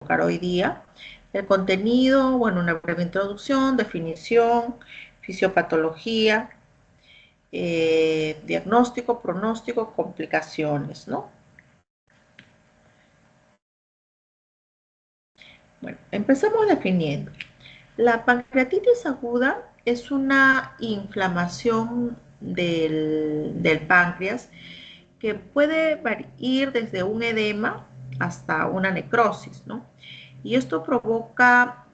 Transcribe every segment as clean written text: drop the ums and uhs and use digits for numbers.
enfocar hoy día. El contenido, bueno, una breve introducción, definición, fisiopatología, diagnóstico, pronóstico, complicaciones, ¿no? Bueno, empezamos definiendo. La pancreatitis aguda es una inflamación del páncreas que puede ir desde un edema hasta una necrosis, ¿no? Y esto provoca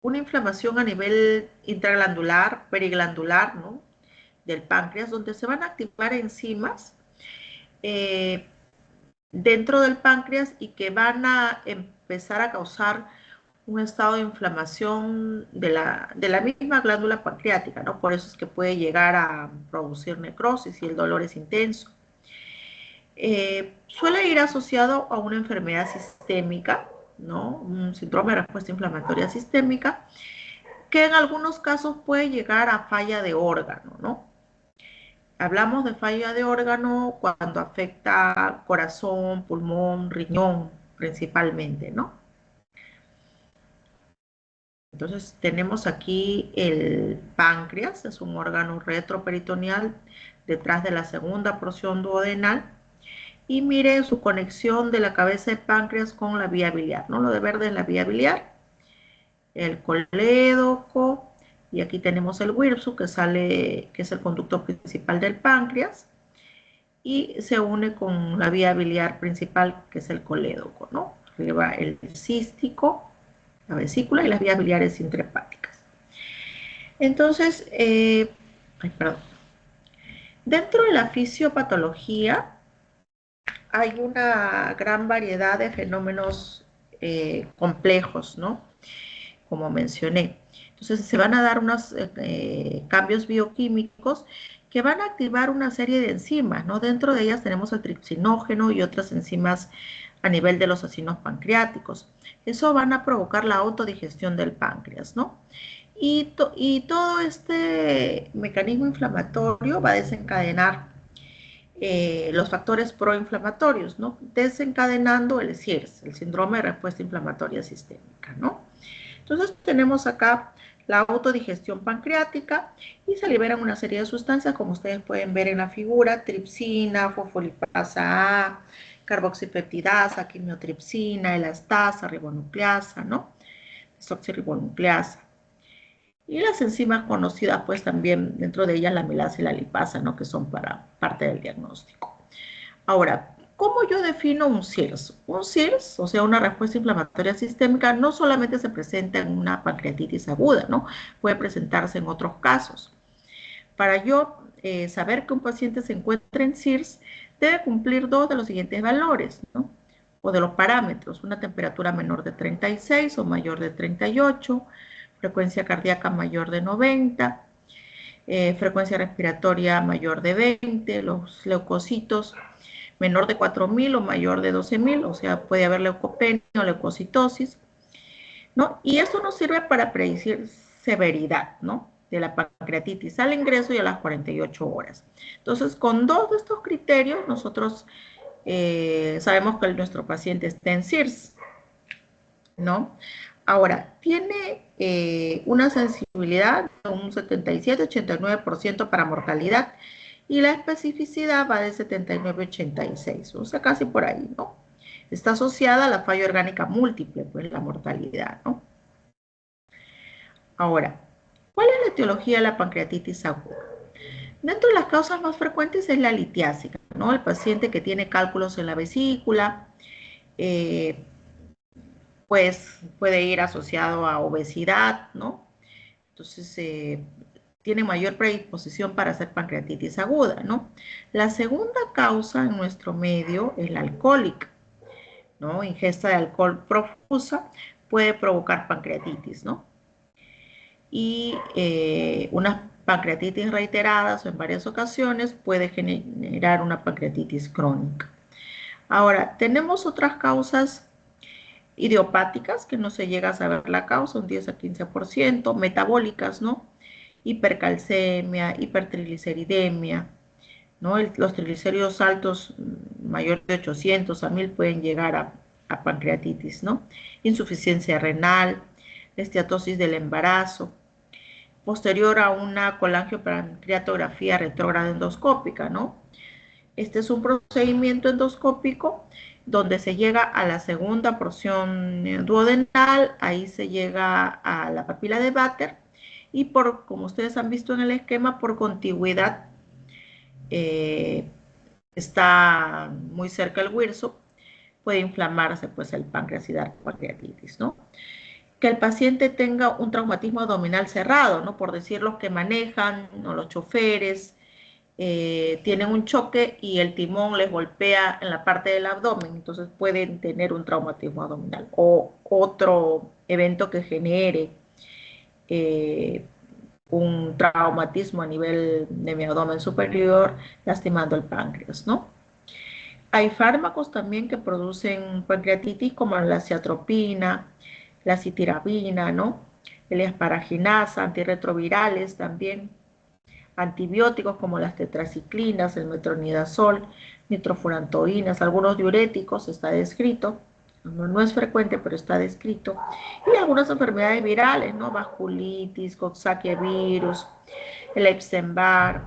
una inflamación a nivel intraglandular, periglandular, ¿no? Del páncreas, donde se van a activar enzimas eh, dentro del páncreas y que van a empezar a causar un estado de inflamación de la misma glándula pancreática, ¿no? Por eso es que puede llegar a producir necrosis y el dolor es intenso. Suele ir asociado a una enfermedad sistémica, ¿no? Un síndrome de respuesta inflamatoria sistémica, que en algunos casos puede llegar a falla de órgano, ¿no? Hablamos de falla de órgano cuando afecta corazón, pulmón, riñón, principalmente, ¿no? Entonces tenemos aquí el páncreas, es un órgano retroperitoneal detrás de la segunda porción duodenal. Y mire su conexión de la cabeza de páncreas con la vía biliar, ¿no? Lo de verde es la vía biliar, el colédoco, y aquí tenemos el Wirsum que sale, que es el conducto principal del páncreas, y se une con la vía biliar principal, que es el colédoco, ¿no? Arriba el cístico, la vesícula y las vías biliares intrahepáticas. Entonces, perdón. Dentro de la fisiopatología hay una gran variedad de fenómenos complejos, ¿no? Como mencioné. Entonces se van a dar unos cambios bioquímicos que van a activar una serie de enzimas, ¿no? Dentro de ellas tenemos el tripsinógeno y otras enzimas a nivel de los acinos pancreáticos. Eso van a provocar la autodigestión del páncreas, ¿no? Y todo este mecanismo inflamatorio va a desencadenar los factores proinflamatorios, ¿no? Desencadenando el SIRS, el síndrome de respuesta inflamatoria sistémica, ¿no? Entonces tenemos acá la autodigestión pancreática y se liberan una serie de sustancias, como ustedes pueden ver en la figura, tripsina, fosfolipasa A, carboxipeptidasa, quimiotripsina, elastasa, ribonucleasa, ¿no? Desoxirribonucleasa. Y las enzimas conocidas, pues también dentro de ellas la milasa y la lipasa, ¿no? Que son para parte del diagnóstico. Ahora, ¿cómo yo defino un SIRS? Un SIRS, o sea, una respuesta inflamatoria sistémica, no solamente se presenta en una pancreatitis aguda, ¿no? Puede presentarse en otros casos. Para yo saber que un paciente se encuentra en SIRS, debe cumplir dos de los siguientes valores, ¿no? O de los parámetros, una temperatura menor de 36 o mayor de 38, frecuencia cardíaca mayor de 90, frecuencia respiratoria mayor de 20, los leucocitos menor de 4.000 o mayor de 12.000, o sea, puede haber leucopenia o leucocitosis, ¿no? Y esto nos sirve para predecir severidad, ¿no? De la pancreatitis al ingreso y a las 48 horas. Entonces, con dos de estos criterios, nosotros sabemos que nuestro paciente está en SIRS, ¿no? Ahora, tiene una sensibilidad de un 77-89% para mortalidad y la especificidad va de 79-86, o sea, casi por ahí, ¿no? Está asociada a la falla orgánica múltiple, pues la mortalidad, ¿no? Ahora, ¿cuál es la etiología de la pancreatitis aguda? Dentro de las causas más frecuentes es la litiásica, ¿no? El paciente que tiene cálculos en la vesícula, eh, pues puede ir asociado a obesidad, ¿no? Entonces, tiene mayor predisposición para hacer pancreatitis aguda, ¿no? La segunda causa en nuestro medio es la alcohólica, ¿no? Ingesta de alcohol profusa puede provocar pancreatitis, ¿no? Y unas pancreatitis reiteradas o en varias ocasiones puede generar una pancreatitis crónica. Ahora, tenemos otras causas idiopáticas, que no se llega a saber la causa, un 10 a 15%, metabólicas, ¿no? Hipercalcemia, hipertrigliceridemia, ¿no? Los triglicéridos altos, mayor de 800 a 1000, pueden llegar a pancreatitis, ¿no? Insuficiencia renal, esteatosis del embarazo, posterior a una colangiopancreatografía retrógrada endoscópica, ¿no? Este es un procedimiento endoscópico donde se llega a la segunda porción duodenal, ahí se llega a la papila de Vater y como ustedes han visto en el esquema, por contigüidad eh, está muy cerca el hueso, puede inflamarse pues el páncreas y dar pancreatitis, ¿no? Que el paciente tenga un traumatismo abdominal cerrado, ¿no? Por decir los que manejan, ¿no? Los choferes, tienen un choque y el timón les golpea en la parte del abdomen, entonces pueden tener un traumatismo abdominal o otro evento que genere eh, un traumatismo a nivel de mi abdomen superior, lastimando el páncreas, ¿no? Hay fármacos también que producen pancreatitis como la ciatropina, la citirabina, ¿no? El asparaginasa, antirretrovirales también, antibióticos como las tetraciclinas, el metronidazol, nitrofurantoínas, algunos diuréticos, está descrito, no es frecuente, pero está descrito, y algunas enfermedades virales, ¿no? Vasculitis, Coxsackie virus, el Epstein-Barr,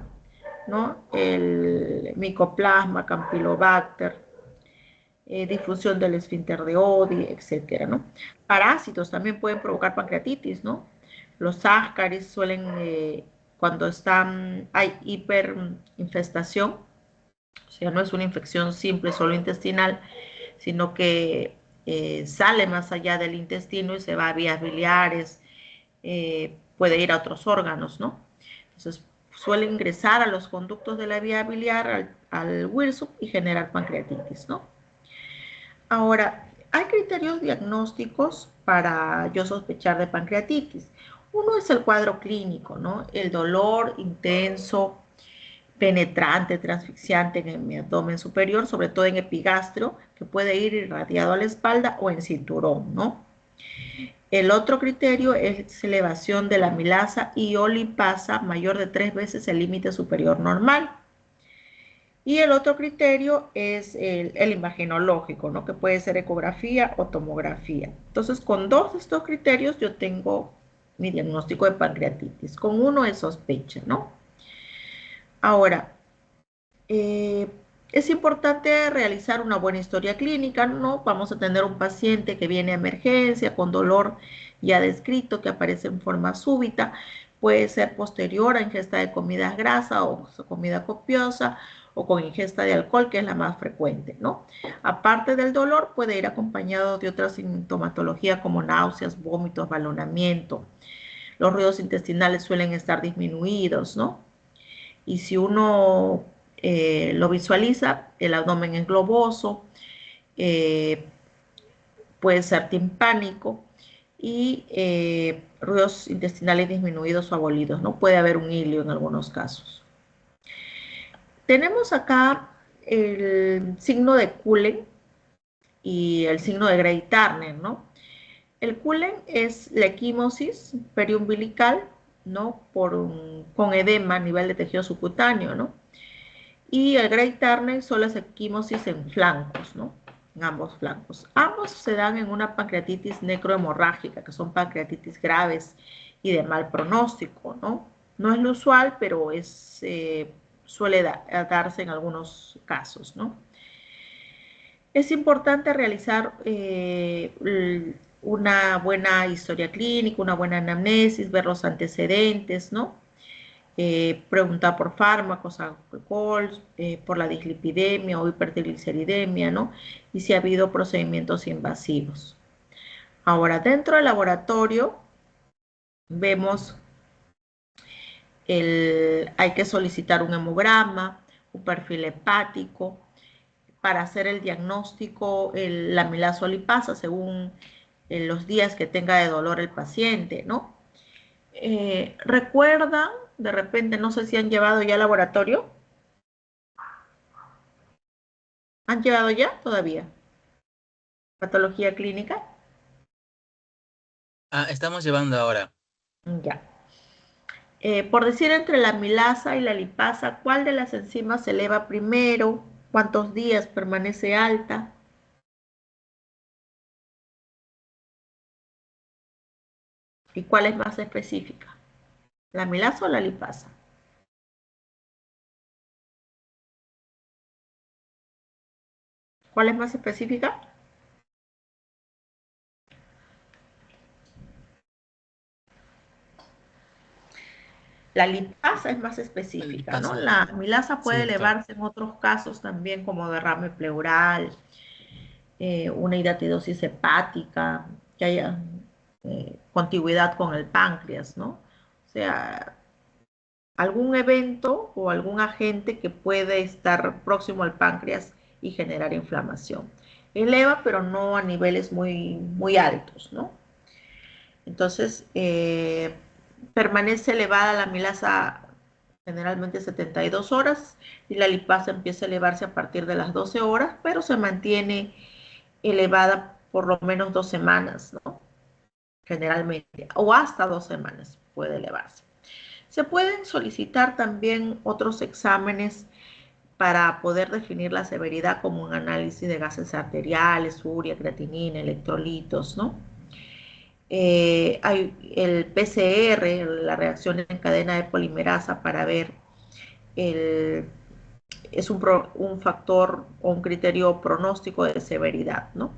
¿no? El Mycoplasma, Campylobacter, difusión del esfínter de Oddi, etcétera, ¿no? Parásitos también pueden provocar pancreatitis, ¿no? Los ascaris suelen, cuando hay hiperinfestación, o sea, no es una infección simple, solo intestinal, sino que sale más allá del intestino y se va a vías biliares, puede ir a otros órganos, ¿no? Entonces, suele ingresar a los conductos de la vía biliar, al Wilson y generar pancreatitis, ¿no? Ahora, hay criterios diagnósticos para yo sospechar de pancreatitis. Uno es el cuadro clínico, ¿no? El dolor intenso, penetrante, transfixiante en mi abdomen superior, sobre todo en epigastrio, que puede ir irradiado a la espalda o en cinturón, ¿no? El otro criterio es elevación de la amilasa y o lipasa mayor de 3 veces el límite superior normal. Y el otro criterio es el imagenológico, ¿no? Que puede ser ecografía o tomografía. Entonces, con dos de estos criterios yo tengo mi diagnóstico de pancreatitis. Con uno es sospecha, ¿no? Ahora, eh, es importante realizar una buena historia clínica, ¿no? Vamos a tener un paciente que viene a emergencia con dolor ya descrito, que aparece en forma súbita, puede ser posterior a ingesta de comidas grasas o comida copiosa o con ingesta de alcohol, que es la más frecuente, ¿no? Aparte del dolor, puede ir acompañado de otra sintomatología como náuseas, vómitos, balonamiento. Los ruidos intestinales suelen estar disminuidos, ¿no? Y si uno lo visualiza, el abdomen es globoso, eh, puede ser timpánico y ruidos intestinales disminuidos o abolidos, ¿no? Puede haber un hilio en algunos casos. Tenemos acá el signo de Cullen y el signo de Grey-Turner, ¿no? El Cullen es la equimosis periumbilical, ¿no? Con edema a nivel de tejido subcutáneo, ¿no? Y el Grey-Turner son las equimosis en flancos, ¿no? En ambos flancos. Ambos se dan en una pancreatitis necrohemorrágica, que son pancreatitis graves y de mal pronóstico, ¿no? No es lo usual, pero suele darse en algunos casos, ¿no? Es importante realizar una buena historia clínica, una buena anamnesis, ver los antecedentes, ¿no? Preguntar por fármacos, alcohol, por la dislipidemia o hipertrigliceridemia, ¿no? Y si ha habido procedimientos invasivos. Ahora, dentro del laboratorio vemos hay que solicitar un hemograma, un perfil hepático, para hacer el diagnóstico, la amilazo lipasa, según los días que tenga de dolor el paciente, ¿no? ¿Recuerdan? De repente, no sé si han llevado ya al laboratorio. ¿Han llevado ya? Todavía. Patología clínica. Estamos llevando ahora. Ya. Por decir entre la amilasa y la lipasa, ¿cuál de las enzimas se eleva primero? ¿Cuántos días permanece alta? ¿Y cuál es más específica? ¿La amilasa o la lipasa? ¿Cuál es más específica? La lipasa es más La específica, ¿no? lipasa. La amilasa puede Sí, claro. elevarse en otros casos también, como derrame pleural, una hidatidosis hepática, que haya contigüidad con el páncreas, ¿no? O sea, algún evento o algún agente que puede estar próximo al páncreas y generar inflamación. Eleva, pero no a niveles muy altos, ¿no? Entonces, permanece elevada la amilasa generalmente 72 horas y la lipasa empieza a elevarse a partir de las 12 horas, pero se mantiene elevada por lo menos 2 semanas, ¿no? Generalmente, o hasta 2 semanas puede elevarse. Se pueden solicitar también otros exámenes para poder definir la severidad, como un análisis de gases arteriales, urea, creatinina, electrolitos, ¿no? Hay el PCR, la reacción en cadena de polimerasa, para ver el, es un factor o un criterio pronóstico de severidad, ¿no?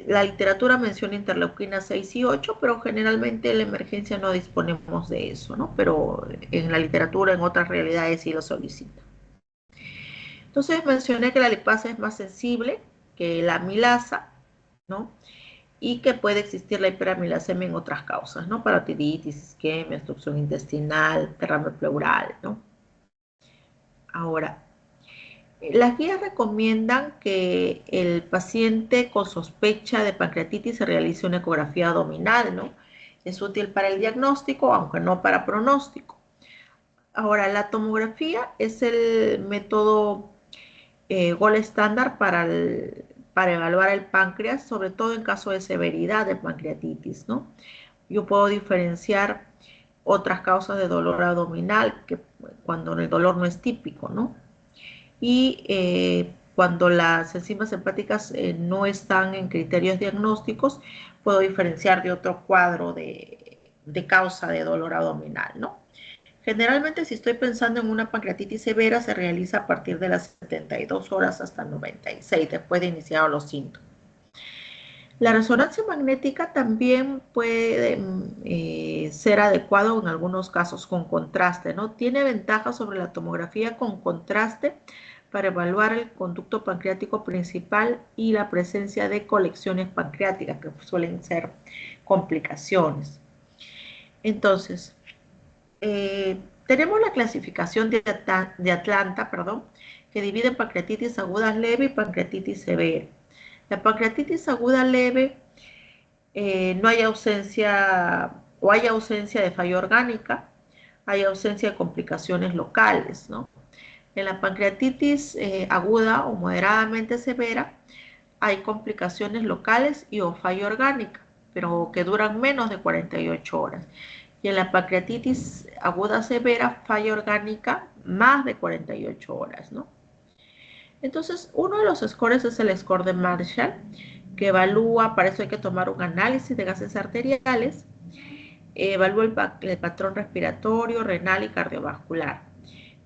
La literatura menciona interleuquina 6 y 8, pero generalmente en la emergencia no disponemos de eso, ¿no? Pero en la literatura, en otras realidades sí lo solicitan. Entonces mencioné que la lipasa es más sensible que la amilasa, ¿no? Y que puede existir la hiperamilasemia en otras causas, ¿no? Parotiditis, isquemia, obstrucción intestinal, derrame pleural, ¿no? Ahora, las guías recomiendan que el paciente con sospecha de pancreatitis se realice una ecografía abdominal, ¿no? Es útil para el diagnóstico, aunque no para pronóstico. Ahora, la tomografía es el método gold estándar para evaluar el páncreas, sobre todo en caso de severidad de pancreatitis, ¿no? Yo puedo diferenciar otras causas de dolor abdominal, que cuando el dolor no es típico, ¿no? Y cuando las enzimas hepáticas no están en criterios diagnósticos, puedo diferenciar de otro cuadro de causa de dolor abdominal, ¿no? Generalmente, si estoy pensando en una pancreatitis severa, se realiza a partir de las 72 horas hasta 96, después de iniciar los síntomas. La resonancia magnética también puede ser adecuado en algunos casos con contraste, ¿no? Tiene ventajas sobre la tomografía con contraste para evaluar el conducto pancreático principal y la presencia de colecciones pancreáticas, que suelen ser complicaciones. Entonces, tenemos la clasificación de Atlanta, perdón, que divide en pancreatitis aguda leve y pancreatitis severa. La pancreatitis aguda leve, no hay ausencia o hay ausencia de falla orgánica, hay ausencia de complicaciones locales, ¿no? En la pancreatitis aguda o moderadamente severa hay complicaciones locales y o falla orgánica, pero que duran menos de 48 horas. Y en la pancreatitis aguda severa, falla orgánica más de 48 horas, ¿no? Entonces, uno de los scores es el score de Marshall, que evalúa, para eso hay que tomar un análisis de gases arteriales, evalúa el patrón respiratorio, renal y cardiovascular.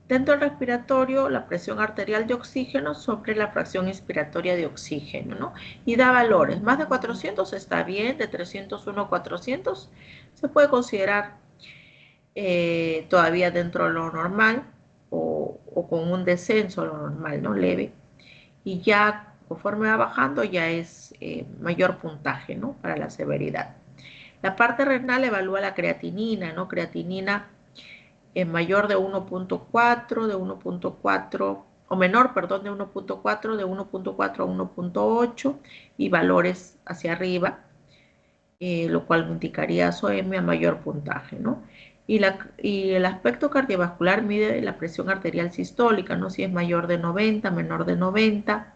Dentro del respiratorio, la presión arterial de oxígeno sobre la fracción inspiratoria de oxígeno, ¿no? Y da valores. Más de 400 está bien, de 301 a 400 se puede considerar todavía dentro de lo normal o con un descenso a lo normal, ¿no? Leve. Y ya conforme va bajando ya es mayor puntaje, ¿no? Para la severidad. La parte renal evalúa la creatinina, ¿no? Creatinina mayor de 1.4, de 1.4, o menor, perdón, de 1.4, de 1.4 a 1.8 y valores hacia arriba, lo cual indicaría SOEMI a mayor puntaje, ¿no? Y el aspecto cardiovascular mide la presión arterial sistólica, ¿no? Si es mayor de 90, menor de 90,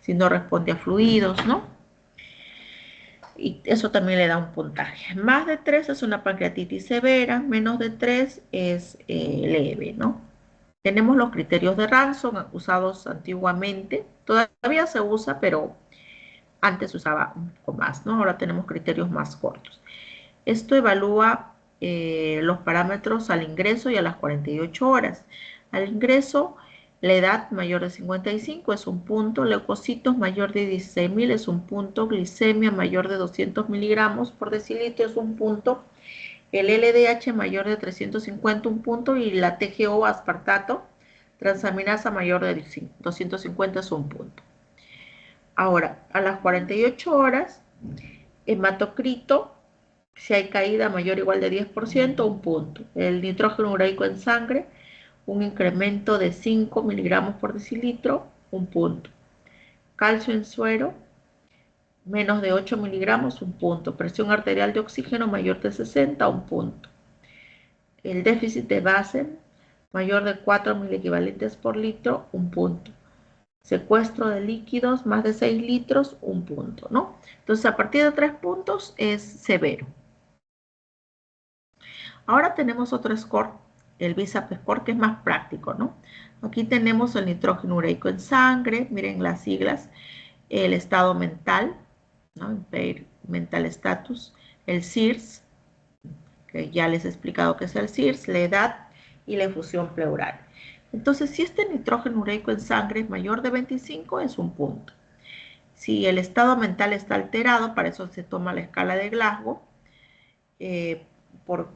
si no responde a fluidos, ¿no? Y eso también le da un puntaje. Más de 3 es una pancreatitis severa, menos de 3 es leve, ¿no? Tenemos los criterios de Ranson usados antiguamente, todavía se usa, pero antes se usaba un poco más, ¿no? Ahora tenemos criterios más cortos. Esto evalúa los parámetros al ingreso y a las 48 horas. Al ingreso, la edad mayor de 55 es un punto, leucocitos mayor de 16.000 es un punto, glicemia mayor de 200 miligramos por decilitro es un punto, el LDH mayor de 350 un punto y la TGO aspartato transaminasa mayor de 250 es un punto. Ahora, a las 48 horas, hematocrito, si hay caída mayor o igual de 10%, un punto. El nitrógeno ureico en sangre, un incremento de 5 miligramos por decilitro, un punto. Calcio en suero, menos de 8 miligramos, un punto. Presión arterial de oxígeno mayor de 60, un punto. El déficit de Basel, mayor de 4 miliequivalentes por litro, un punto. Secuestro de líquidos, más de 6 litros, un punto, ¿no? Entonces, a partir de 3 puntos es severo. Ahora tenemos otro score, el BISAP score, que es más práctico, ¿no? Aquí tenemos el nitrógeno ureico en sangre, miren las siglas, el estado mental, ¿no? Impaired Mental Status, el CIRS, que ya les he explicado qué es el CIRS, la edad y la efusión pleural. Entonces, si este nitrógeno ureico en sangre es mayor de 25, es un punto. Si el estado mental está alterado, para eso se toma la escala de Glasgow, por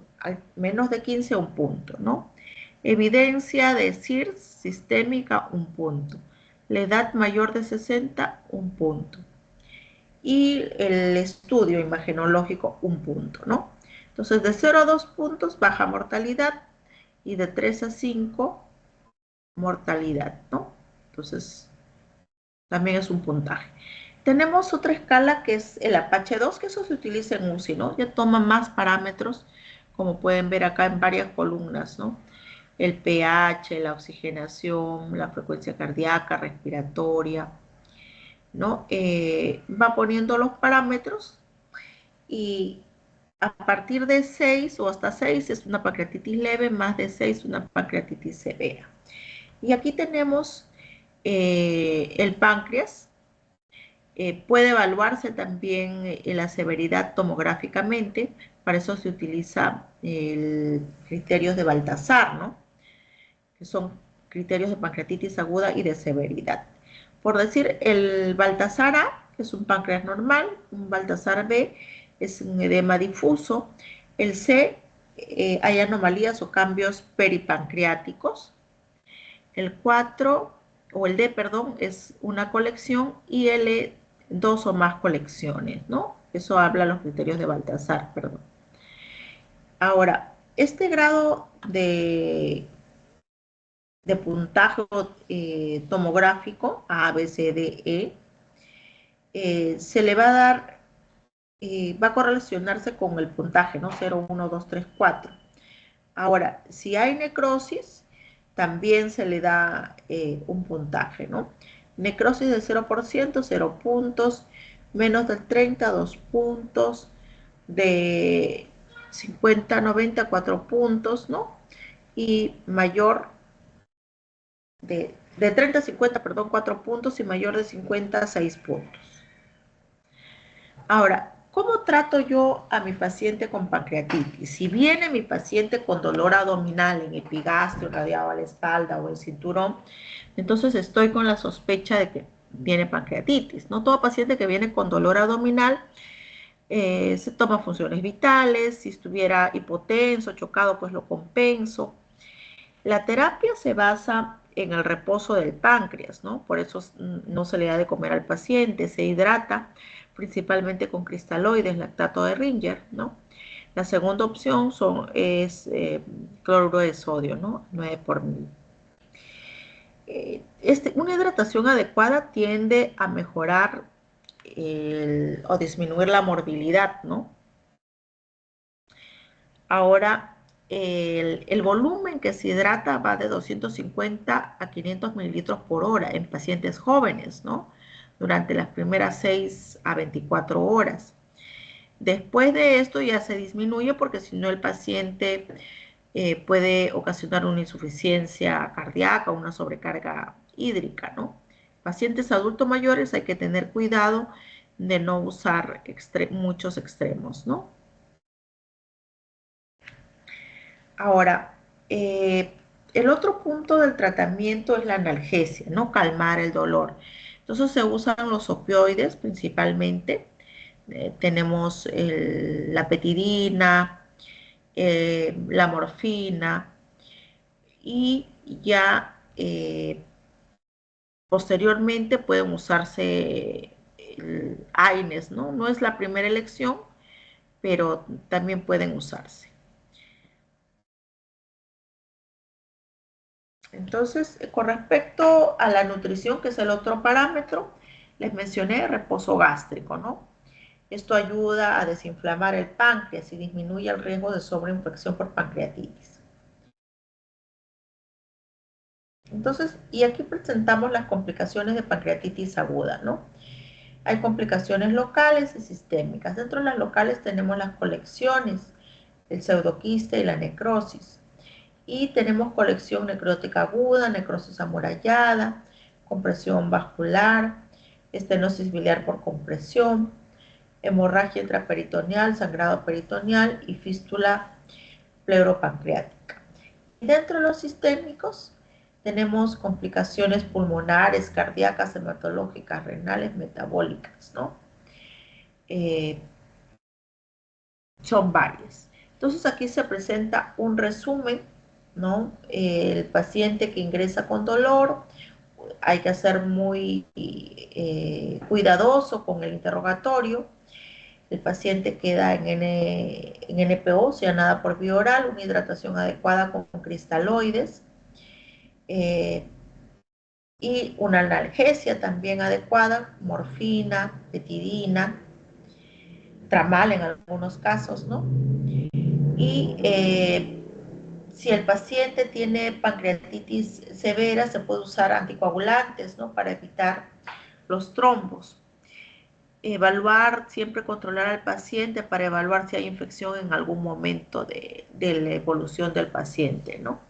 menos de 15, un punto, ¿no? Evidencia de CIRS sistémica, un punto. La edad mayor de 60, un punto. Y el estudio imagenológico, un punto, ¿no? Entonces, de 0 a 2 puntos, baja mortalidad, y de 3 a 5, mortalidad, ¿no? Entonces, también es un puntaje. Tenemos otra escala que es el Apache 2, que eso se utiliza en UCI, ¿no? Ya toma más parámetros, como pueden ver acá en varias columnas, ¿no? El pH, la oxigenación, la frecuencia cardíaca, respiratoria, ¿no? Va poniendo los parámetros y a partir de 6 o hasta 6 es una pancreatitis leve, más de 6 una pancreatitis severa. Y aquí tenemos el páncreas. Puede evaluarse también la severidad tomográficamente, para eso se utiliza criterios de Baltasar, ¿no? Que son criterios de pancreatitis aguda y de severidad. Por decir, el Baltasar A, que es un páncreas normal, un Baltasar B es un edema difuso, el C hay anomalías o cambios peripancreáticos, el 4 o el D, perdón, es una colección y el 2 o más colecciones, ¿no? Eso habla los criterios de Baltasar, perdón. Ahora, este grado de puntaje tomográfico A, B, C, D, se le va a dar, va a correlacionarse con el puntaje, ¿no? 0, 1, 2, 3, 4. Ahora, si hay necrosis, también se le da un puntaje, ¿no? Necrosis del 0%, 0 puntos, menos del 30, 2 puntos, de 50 a 90, 4 puntos, ¿no? Y mayor de 30 a 50, perdón, 4 puntos y mayor de 50 a 6 puntos. Ahora, ¿cómo trato yo a mi paciente con pancreatitis? Si viene mi paciente con dolor abdominal en epigastrio, radiado a la espalda o el cinturón, entonces estoy con la sospecha de que viene pancreatitis. No todo paciente que viene con dolor abdominal se toma funciones vitales. Si estuviera hipotenso, chocado, pues lo compenso. La terapia se basa en el reposo del páncreas, ¿no? Por eso no se le da de comer al paciente, se hidrata principalmente con cristaloides, lactato de Ringer, ¿no? La segunda opción es cloruro de sodio, ¿no? 9 por mil. Una hidratación adecuada tiende a mejorar o disminuir la morbilidad, ¿no? Ahora, el volumen que se hidrata va de 250 a 500 mililitros por hora en pacientes jóvenes, ¿no? Durante las primeras 6 a 24 horas. Después de esto ya se disminuye porque si no el paciente puede ocasionar una insuficiencia cardíaca, una sobrecarga hídrica, ¿no? Pacientes adultos mayores hay que tener cuidado de no usar muchos extremos, ¿no? Ahora, el otro punto del tratamiento es la analgesia, ¿no? Calmar el dolor. Entonces se usan los opioides principalmente. Tenemos la petidina, la morfina y ya posteriormente pueden usarse el AINES, ¿no? No es la primera elección, pero también pueden usarse. Entonces, con respecto a la nutrición, que es el otro parámetro, les mencioné reposo gástrico, ¿no? Esto ayuda a desinflamar el páncreas y disminuye el riesgo de sobreinfección por pancreatitis. Entonces, y aquí presentamos las complicaciones de pancreatitis aguda, ¿no? Hay complicaciones locales y sistémicas. Dentro de las locales tenemos las colecciones, el pseudoquiste y la necrosis. Y tenemos colección necrótica aguda, necrosis amurallada, compresión vascular, estenosis biliar por compresión, hemorragia intraperitoneal, sangrado peritoneal y fístula pleuropancreática. Y dentro de los sistémicos tenemos complicaciones pulmonares, cardíacas, hematológicas, renales, metabólicas, ¿no? Eh, Son varias. Entonces aquí se presenta un resumen, ¿no? El paciente que ingresa con dolor, hay que ser muy cuidadoso con el interrogatorio. El paciente queda en NPO, sea nada por vía oral, una hidratación adecuada con cristaloides eh, y una analgesia también adecuada, morfina, petidina, tramal en algunos casos, ¿no? Y si el paciente tiene pancreatitis severa, se puede usar anticoagulantes, ¿no? Para evitar los trombos. Evaluar, siempre controlar al paciente para evaluar si hay infección en algún momento de la evolución del paciente, ¿no?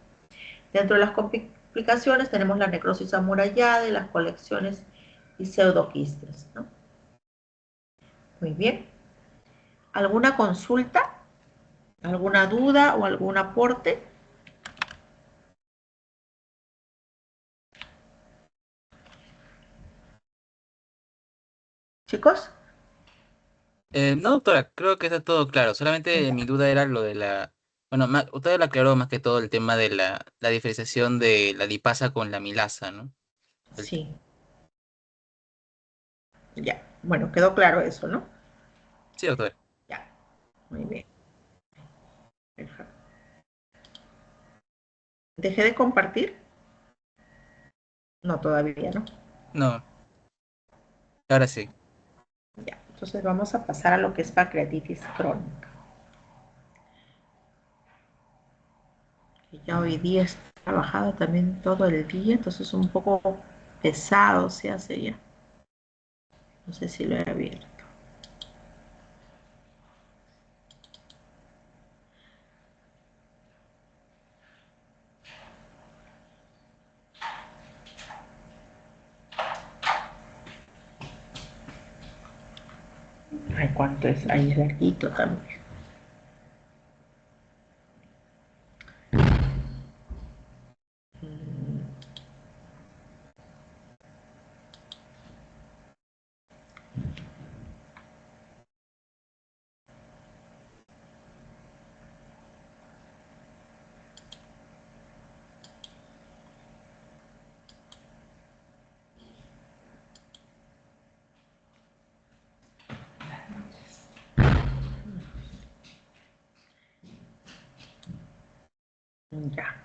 Dentro de las complicaciones tenemos la necrosis amurallada y las colecciones y pseudoquistes, ¿no? Muy bien. ¿Alguna consulta? ¿Alguna duda o algún aporte? Chicos. No, doctora, creo que está todo claro. Solamente mi duda era lo de la... Bueno, usted le aclaró más que todo el tema de la diferenciación de la lipasa con la milasa, ¿no? Sí, ya. Bueno, quedó claro eso, ¿no? Sí, doctora. Ya, muy bien. ¿Dejé de compartir? No, todavía no. No, ahora sí. Ya, entonces vamos a pasar a lo que es pancreatitis crónica. Ya hoy día he trabajado también todo el día, entonces un poco pesado se hace ya. No sé si lo he abierto. Ay, cuánto es. Ahí es larguito también. Ya.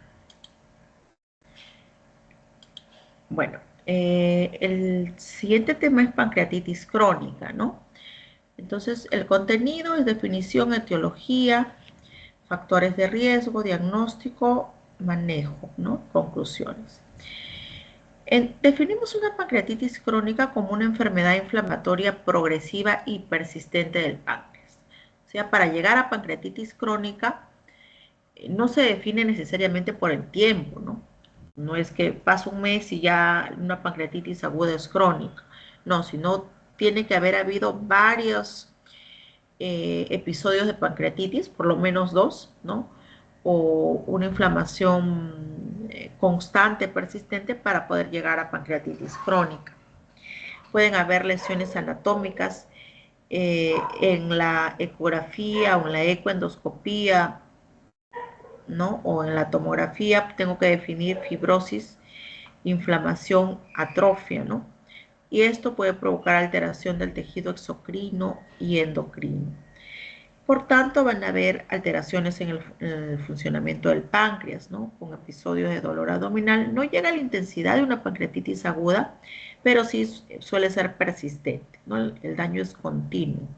Bueno, el siguiente tema es pancreatitis crónica, ¿no? Entonces, el contenido es definición, etiología, factores de riesgo, diagnóstico, manejo, ¿no? Conclusiones. Definimos una pancreatitis crónica como una enfermedad inflamatoria progresiva y persistente del páncreas. O sea, para llegar a pancreatitis crónica no se define necesariamente por el tiempo, ¿no? No es que pasa un mes y ya una pancreatitis aguda es crónica. No, sino tiene que haber habido varios episodios de pancreatitis, por lo menos dos, ¿no? o una inflamación constante, persistente, para poder llegar a pancreatitis crónica. Pueden haber lesiones anatómicas en la ecografía o en la ecoendoscopía, ¿no? O en la tomografía tengo que definir fibrosis, inflamación, atrofia, ¿no? Y esto puede provocar alteración del tejido exocrino y endocrino. Por tanto, van a haber alteraciones en el funcionamiento del páncreas, ¿no? Con episodios de dolor abdominal. No llega a la intensidad de una pancreatitis aguda, pero sí suele ser persistente, ¿no? El daño es continuo.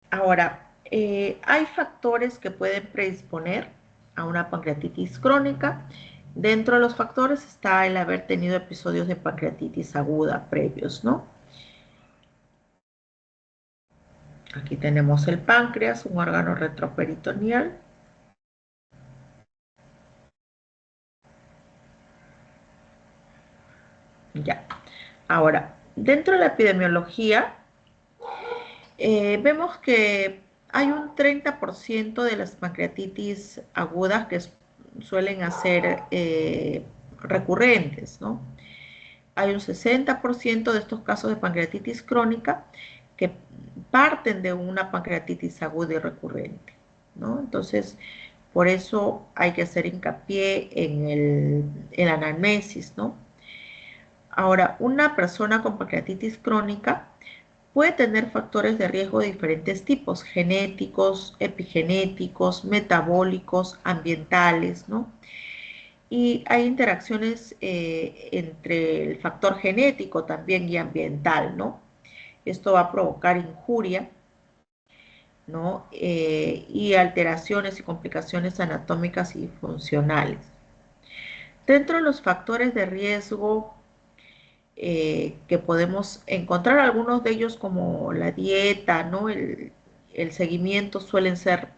Ahora, hay factores que pueden predisponer a una pancreatitis crónica. Dentro de los factores está el haber tenido episodios de pancreatitis aguda previos, ¿no? Aquí tenemos el páncreas, un órgano retroperitoneal. Ya. Ahora, dentro de la epidemiología, vemos que hay un 30% de las pancreatitis agudas que suelen ser recurrentes, ¿no? Hay un 60% de estos casos de pancreatitis crónica que parten de una pancreatitis aguda y recurrente, ¿no? Entonces, por eso hay que hacer hincapié en el anamnesis, ¿no? Ahora, una persona con pancreatitis crónica puede tener factores de riesgo de diferentes tipos, genéticos, epigenéticos, metabólicos, ambientales, ¿no? Y hay interacciones entre el factor genético también y ambiental, ¿no? Esto va a provocar injuria, ¿no? Y alteraciones y complicaciones anatómicas y funcionales. Dentro de los factores de riesgo que podemos encontrar, algunos de ellos como la dieta, ¿no? El seguimiento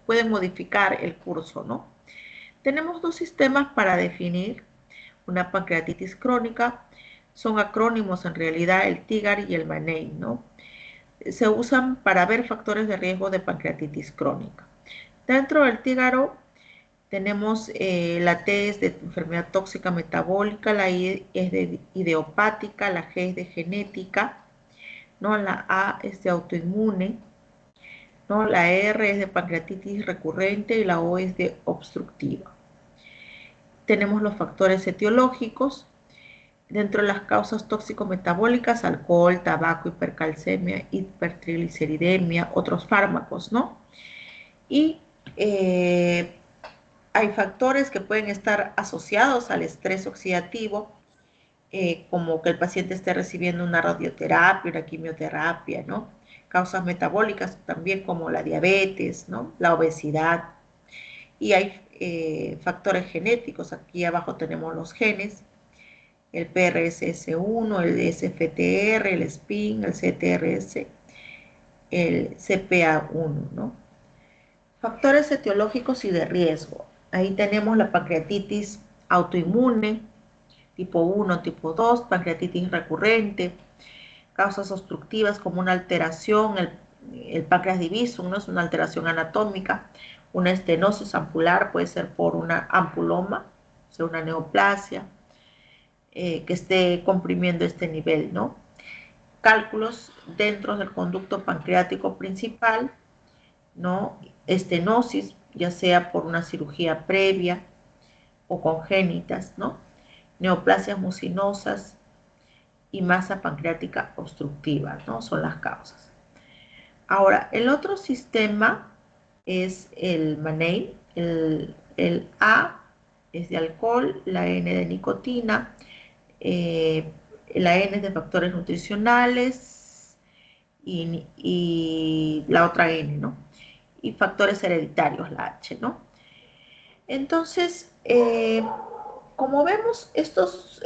pueden modificar el curso, ¿no? Tenemos dos sistemas para definir una pancreatitis crónica. Son acrónimos en realidad, el TIGAR y el MANEI, ¿no? Se usan para ver factores de riesgo de pancreatitis crónica. Dentro del TIGARO tenemos la T es de enfermedad tóxica metabólica, la I es de idiopática, la G es de genética, ¿no? La A es de autoinmune, ¿no? La R es de pancreatitis recurrente y la O es de obstructiva. Tenemos los factores etiológicos. Dentro de las causas tóxico-metabólicas, alcohol, tabaco, hipercalcemia, hipertrigliceridemia, otros fármacos, ¿no? Y hay factores que pueden estar asociados al estrés oxidativo, como que el paciente esté recibiendo una radioterapia, una quimioterapia, ¿no? Causas metabólicas también como la diabetes, ¿no? La obesidad. Y hay factores genéticos. Aquí abajo tenemos los genes, el PRSS1, el SFTR, el SPIN, el CTRS, el CPA1, ¿no? Factores etiológicos y de riesgo. Ahí tenemos la pancreatitis autoinmune, tipo 1, tipo 2, pancreatitis recurrente, causas obstructivas como una alteración, el páncreas divisum, ¿no? Es una alteración anatómica, una estenosis ampular, puede ser por una ampuloma, o sea, una neoplasia, que esté comprimiendo este nivel, ¿no? Cálculos dentro del conducto pancreático principal, ¿no? Estenosis, ya sea por una cirugía previa o congénitas, ¿no? Neoplasias mucinosas y masa pancreática obstructiva, ¿no? Son las causas. Ahora, el otro sistema es el MANEI. El A es de alcohol, la N de nicotina, la N es de factores nutricionales y la otra N, ¿no? Y factores hereditarios, la H, ¿no? Entonces, como vemos, estos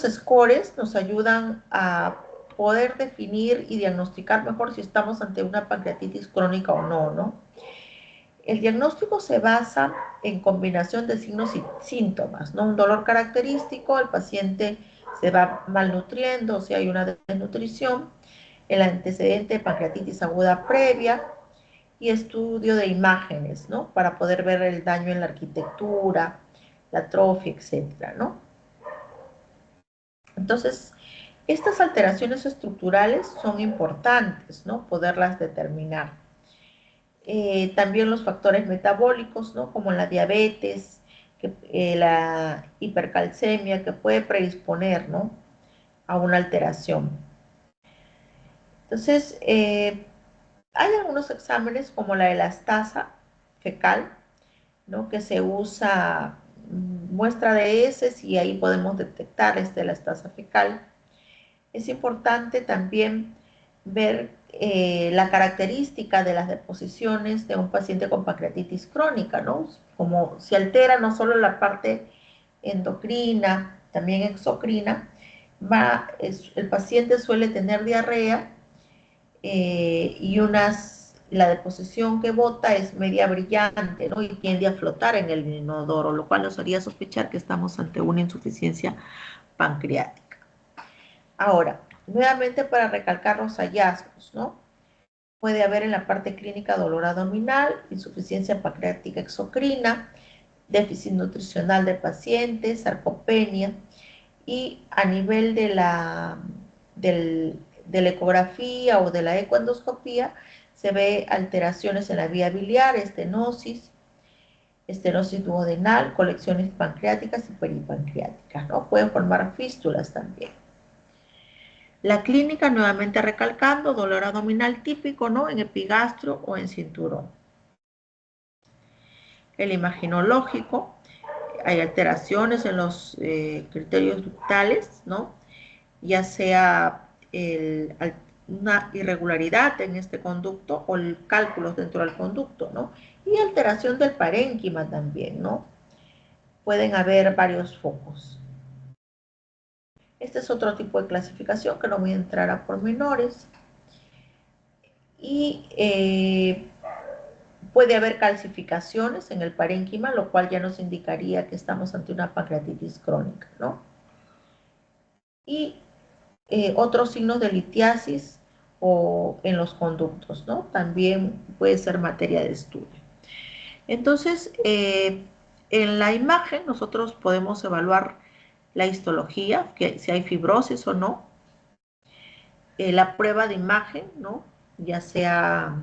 scores nos ayudan a poder definir y diagnosticar mejor si estamos ante una pancreatitis crónica o no, ¿no? El diagnóstico se basa en combinación de signos y síntomas, ¿no? Un dolor característico, el paciente se va malnutriendo, o si hay una desnutrición, el antecedente de pancreatitis aguda previa y estudio de imágenes, ¿no? Para poder ver el daño en la arquitectura, la atrofia, etcétera, ¿no? Entonces, estas alteraciones estructurales son importantes, ¿no? Poderlas determinar. También los factores metabólicos, ¿no? Como la diabetes, la hipercalcemia, que puede predisponer, ¿no? A una alteración. Entonces, hay algunos exámenes como la elastasa fecal, ¿no? Que se usa muestra de heces y ahí podemos detectar elastasa fecal. Es importante también ver la característica de las deposiciones de un paciente con pancreatitis crónica, ¿no? Como se altera no solo la parte endocrina, también exocrina, el paciente suele tener diarrea y la deposición que bota es media brillante, ¿no? Y tiende a flotar en el inodoro, lo cual nos haría sospechar que estamos ante una insuficiencia pancreática. Ahora, nuevamente para recalcar los hallazgos, ¿no? Puede haber en la parte clínica dolor abdominal, insuficiencia pancreática exocrina, déficit nutricional del paciente, sarcopenia, y a nivel de la ecografía o de la ecoendoscopía se ve alteraciones en la vía biliar, estenosis duodenal, colecciones pancreáticas y peripancreáticas, ¿no? Pueden formar fístulas también. La clínica, nuevamente recalcando, dolor abdominal típico, ¿no? En epigastro o en cinturón. El imaginológico, hay alteraciones en los criterios ductales, ¿no? Ya sea una irregularidad en este conducto o cálculos dentro del conducto, ¿no? Y alteración del parénquima también, ¿no? Pueden haber varios focos. Este es otro tipo de clasificación que no voy a entrar a pormenores. Y puede haber calcificaciones en el parénquima, lo cual ya nos indicaría que estamos ante una pancreatitis crónica, ¿no? Y otros signos de litiasis o en los conductos, ¿no? También puede ser materia de estudio. Entonces, en la imagen nosotros podemos evaluar la histología, que si hay fibrosis o no, la prueba de imagen, ¿no? Ya sea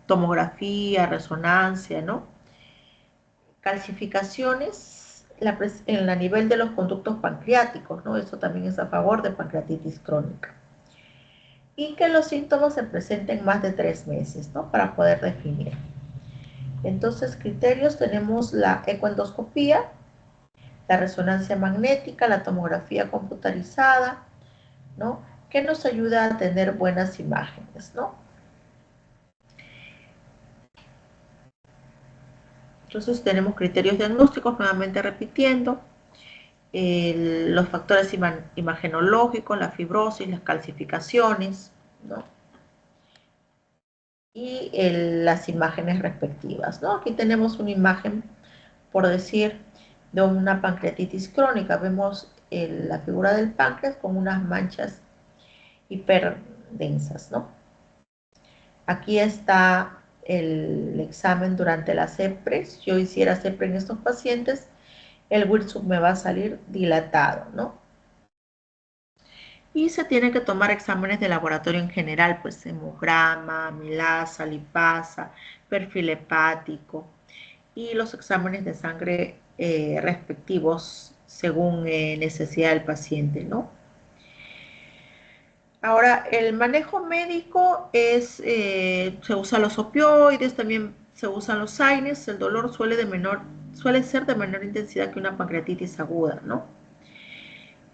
tomografía, resonancia, ¿no? Calcificaciones en la nivel de los conductos pancreáticos, ¿no? Eso también es a favor de pancreatitis crónica. Y que los síntomas se presenten más de 3 meses, ¿no? Para poder definir. Entonces, criterios, tenemos la ecoendoscopía, la resonancia magnética, la tomografía computarizada, ¿no? Que nos ayuda a tener buenas imágenes, ¿no? Entonces tenemos criterios diagnósticos, nuevamente repitiendo, los factores imagenológicos, la fibrosis, las calcificaciones, ¿no? Y las imágenes respectivas, ¿no? Aquí tenemos una imagen, por decir, de una pancreatitis crónica. Vemos la figura del páncreas con unas manchas hiperdensas, ¿no? Aquí está el examen durante la CEPRE. Si yo hiciera CEPRE en estos pacientes, el Wirsub me va a salir dilatado, ¿no? Y se tienen que tomar exámenes de laboratorio en general, pues hemograma, amilasa, lipasa, perfil hepático y los exámenes de sangre respectivos según necesidad del paciente, ¿no? Ahora, el manejo médico se usan los opioides, también se usan los AINES. El dolor suele ser de menor intensidad que una pancreatitis aguda, ¿no?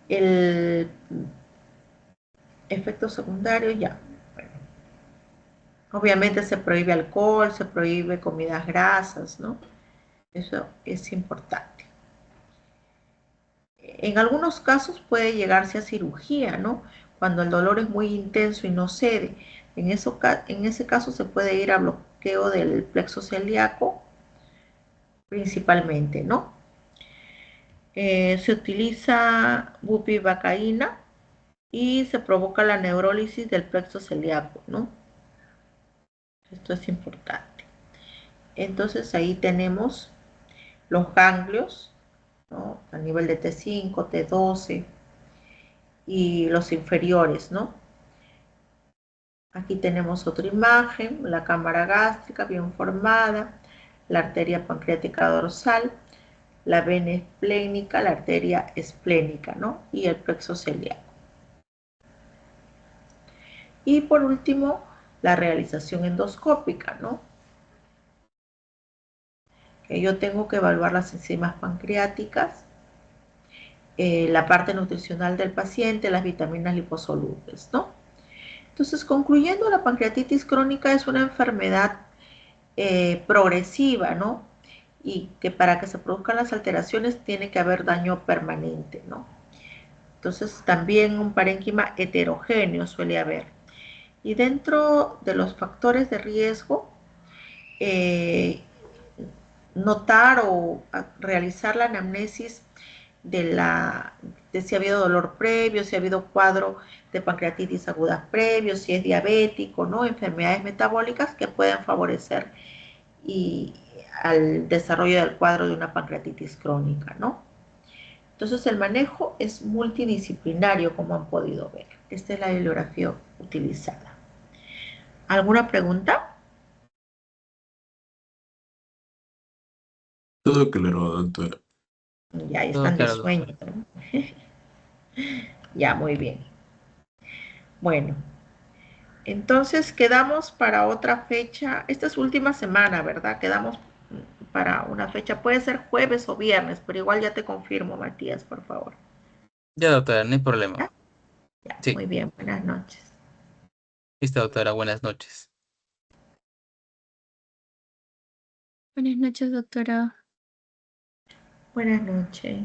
El efecto secundario, ya. Bueno, obviamente se prohíbe alcohol, se prohíbe comidas grasas, ¿no? Eso es importante. En algunos casos puede llegarse a cirugía, ¿no? Cuando el dolor es muy intenso y no cede. En ese caso se puede ir a bloqueo del plexo celíaco principalmente, ¿no? Se utiliza bupivacaína y se provoca la neurólisis del plexo celíaco, ¿no? Esto es importante. Entonces ahí tenemos los ganglios, ¿no? A nivel de T5, T12 y los inferiores, ¿no? Aquí tenemos otra imagen, la cámara gástrica bien formada, la arteria pancreática dorsal, la vena esplénica, la arteria esplénica, ¿no? Y el plexo celíaco. Y por último, la realización endoscópica, ¿no? Que yo tengo que evaluar las enzimas pancreáticas, la parte nutricional del paciente, las vitaminas liposolubles, ¿no? Entonces, concluyendo, la pancreatitis crónica es una enfermedad progresiva, ¿no? Y que para que se produzcan las alteraciones tiene que haber daño permanente, ¿no? Entonces, también un parénquima heterogéneo suele haber. Y dentro de los factores de riesgo, eh, notar o realizar la anamnesis de si ha habido dolor previo, si ha habido cuadro de pancreatitis aguda previo, si es diabético, ¿no? Enfermedades metabólicas que pueden favorecer y al desarrollo del cuadro de una pancreatitis crónica, ¿no? Entonces el manejo es multidisciplinario, como han podido ver. Esta es la bibliografía utilizada. ¿Alguna pregunta? Todo claro, doctora. Ya Todo están de claro, sueño, doctora. ¿no? Ya, muy bien. Bueno, entonces quedamos para otra fecha. Esta es última semana, ¿verdad? Quedamos para una fecha. Puede ser jueves o viernes, pero igual ya te confirmo, Matías, por favor. Ya, doctora, no hay problema. ¿Ya? Ya, Sí, muy bien. Buenas noches. listo, doctora, buenas noches. Buenas noches, doctora. Buenas noches.